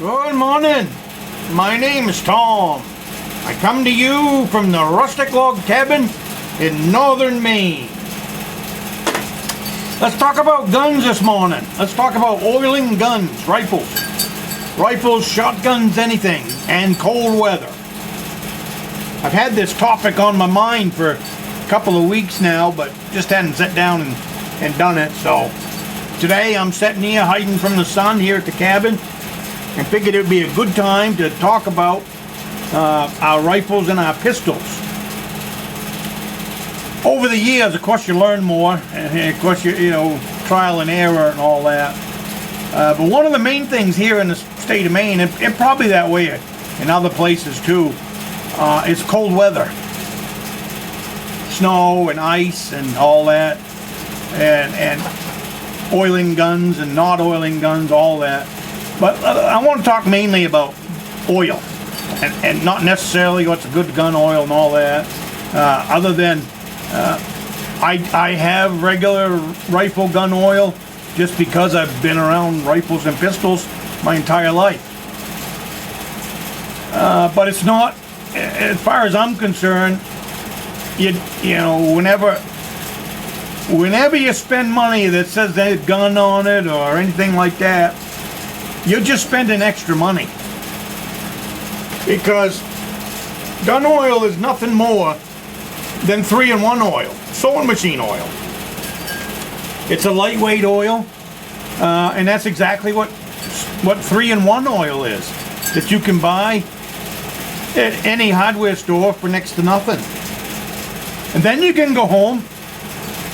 Good morning. My name is Tom. I come to you from the Rustic log cabin in Northern Maine. Let's talk about guns this morning. Let's talk about oiling guns, rifles, shotguns, anything, and cold weather. I've had this topic on my mind for a couple of weeks now, but just hadn't sat down and done it. So today I'm sitting here hiding from the sun here at the cabin and figured it would be a good time to talk about our rifles and our pistols. Over the years, of course, you learn more, and of course, you know, trial and error and all that. But one of the main things here in the state of Maine, and probably that way in other places too, is cold weather. Snow and ice and all that, and oiling guns and not oiling guns, all that. But I want to talk mainly about oil, and not necessarily what's a good gun oil and all that, other than I have regular rifle gun oil just because I've been around rifles and pistols my entire life. But it's not, as far as I'm concerned, you know, whenever you spend money that says there's a gun on it or anything like that, you're just spending extra money. Because gun oil is nothing more than 3-in-1 oil, sewing machine oil. It's a lightweight oil, and that's exactly what 3-in-1 oil is, that you can buy at any hardware store for next to nothing. And then you can go home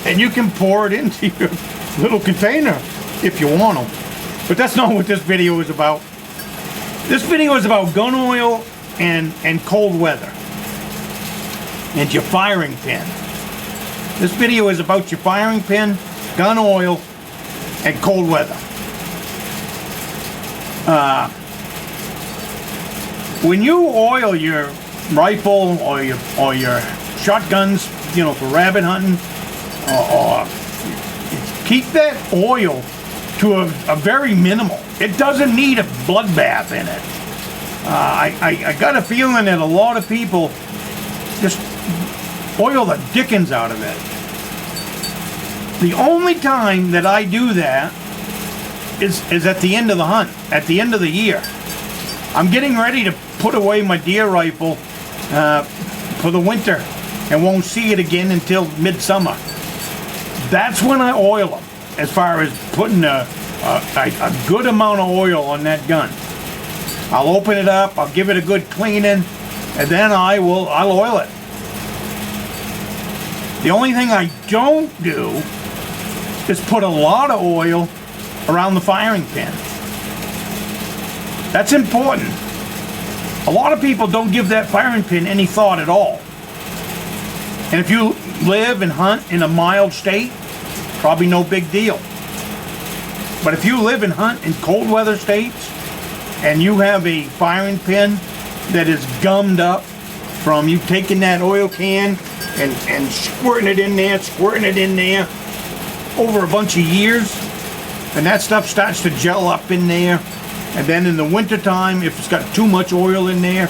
and you can pour it into your little container if you want to. But that's not what this video is about. This video is about gun oil and cold weather and your firing pin. This video is about your firing pin, gun oil, and cold weather. When you oil your rifle or your shotguns, you know, for rabbit hunting, or keep that oil to a very minimal. It doesn't need a bloodbath in it. I got a feeling that a lot of people just oil the dickens out of it. The only time that I do that is at the end of the hunt, at the end of the year. I'm getting ready to put away my deer rifle for the winter and won't see it again until midsummer. That's when I oil them, as far as putting a good amount of oil on that gun. I'll open it up, I'll give it a good cleaning, and then I'll oil it. The only thing I don't do is put a lot of oil around the firing pin. That's important. A lot of people don't give that firing pin any thought at all. And if you live and hunt in a mild state, probably no big deal. But if you live and hunt in cold weather states and you have a firing pin that is gummed up from you taking that oil can and squirting it in there over a bunch of years, and that stuff starts to gel up in there, and then in the winter time, if it's got too much oil in there,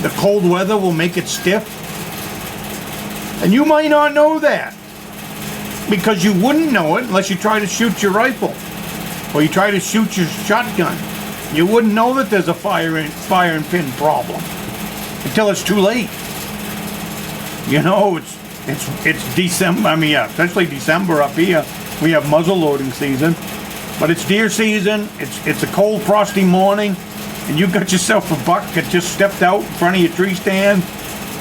the cold weather will make it stiff. And you might not know that, because you wouldn't know it unless you try to shoot your rifle or you try to shoot your shotgun. You wouldn't know that there's a firing pin problem until it's too late. You know, it's December. I mean, yeah, especially December up here. We have muzzle loading season, but it's deer season. It's a cold, frosty morning, and you got yourself a buck that just stepped out in front of your tree stand,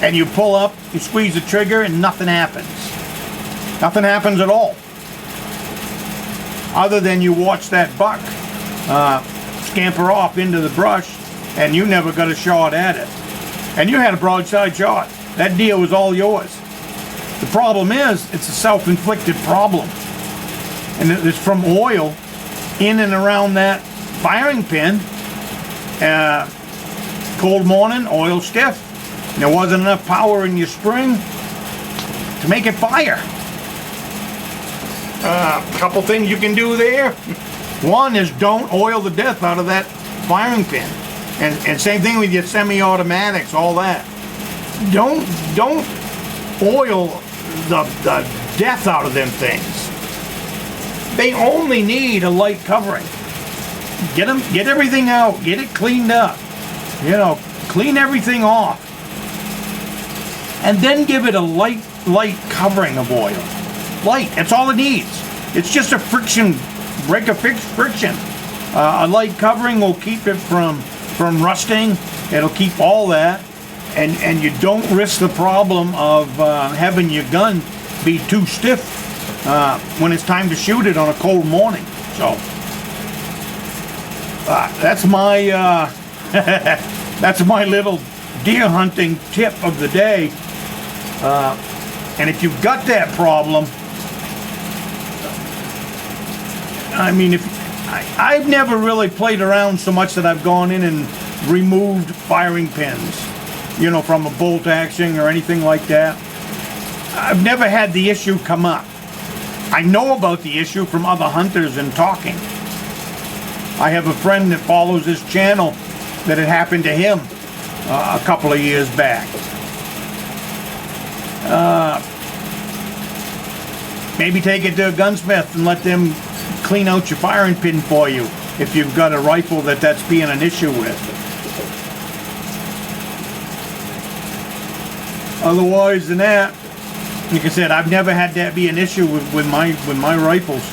and you pull up, you squeeze the trigger, and nothing happens. Nothing happens at all. Other than you watch that buck scamper off into the brush, and you never got a shot at it. And you had a broadside shot. That deer was all yours. The problem is, it's a self-inflicted problem. And it's from oil in and around that firing pin. Cold morning, oil stiff. And there wasn't enough power in your spring to make it fire. A couple things you can do there. One is don't oil the death out of that firing pin. And same thing with your semi-automatics, all that. Don't oil the death out of them things. They only need a light covering. Get everything out, get it cleaned up. You know, clean everything off. And then give it a light covering of oil. Light, that's all it needs. It's just a friction, break a fixed friction. A light covering will keep it from rusting. It'll keep all that. And you don't risk the problem of having your gun be too stiff when it's time to shoot it on a cold morning. So that's my that's my little deer hunting tip of the day. And if you've got that problem, I mean, I've never really played around so much that I've gone in and removed firing pins, you know, from a bolt action or anything like that. I've never had the issue come up. I know about the issue from other hunters and talking. I have a friend that follows this channel that it happened to him a couple of years back. Maybe take it to a gunsmith and let them clean out your firing pin for you if you've got a rifle that's being an issue with. Otherwise than that, like I said, I've never had that be an issue with my rifles.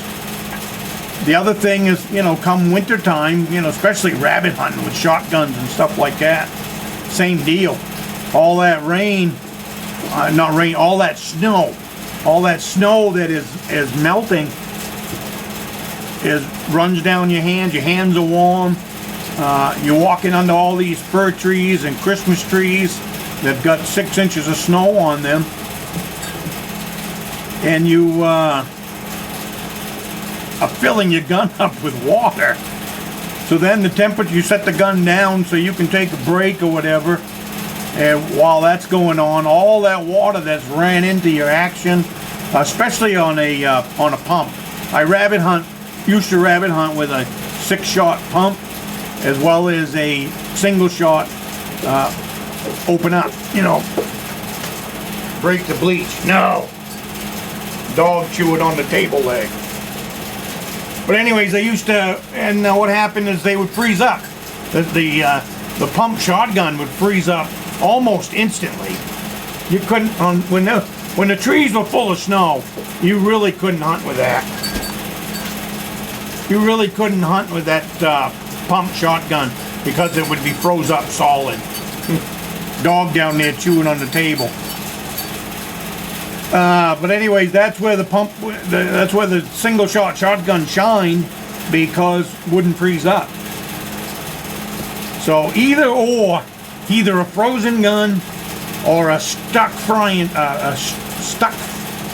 The other thing is, you know, come winter time, you know, especially rabbit hunting with shotguns and stuff like that, same deal. All that rain, not rain, all that snow that is melting runs down your hands. Your hands are warm. You're walking under all these fir trees and Christmas trees that've got 6 inches of snow on them, and you are filling your gun up with water. So then the temperature, you set the gun down so you can take a break or whatever, and while that's going on, all that water that's ran into your action, especially on a pump. I used to rabbit hunt with a 6-shot pump as well as a single shot open up, you know, break the bleach. No, dog chew it on the table leg. But anyways, they used to, and what happened is they would freeze up. The pump shotgun would freeze up almost instantly. You couldn't, when the trees were full of snow, you really couldn't hunt with that. You really couldn't hunt with that pump shotgun because it would be froze up solid. Dog down there chewing on the table. But anyways, that's where that's where the single shot shotgun shined, because it wouldn't freeze up. So either a frozen gun or a stuck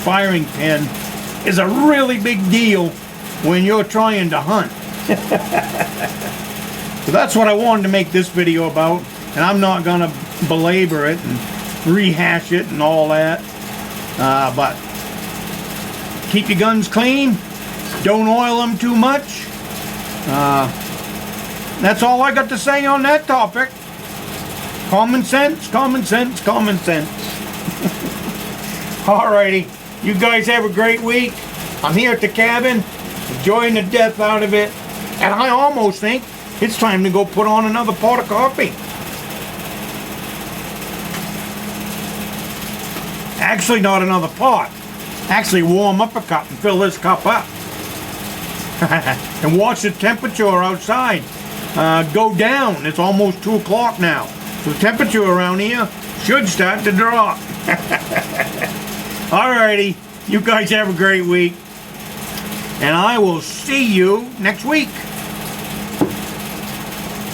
firing pin is a really big deal when you're trying to hunt. So that's what I wanted to make this video about, and I'm not gonna belabor it and rehash it and all that. But keep your guns clean. Don't oil them too much. That's all I got to say on that topic. Common sense, common sense, common sense. Alrighty, you guys have a great week. I'm here at the cabin, enjoying the death out of it, and I almost think it's time to go put on another pot of coffee. Actually, not another pot. Actually, warm up a cup and fill this cup up. And watch the temperature outside go down. It's almost 2 o'clock now. So the temperature around here should start to drop. Alrighty, you guys have a great week. And I will see you next week.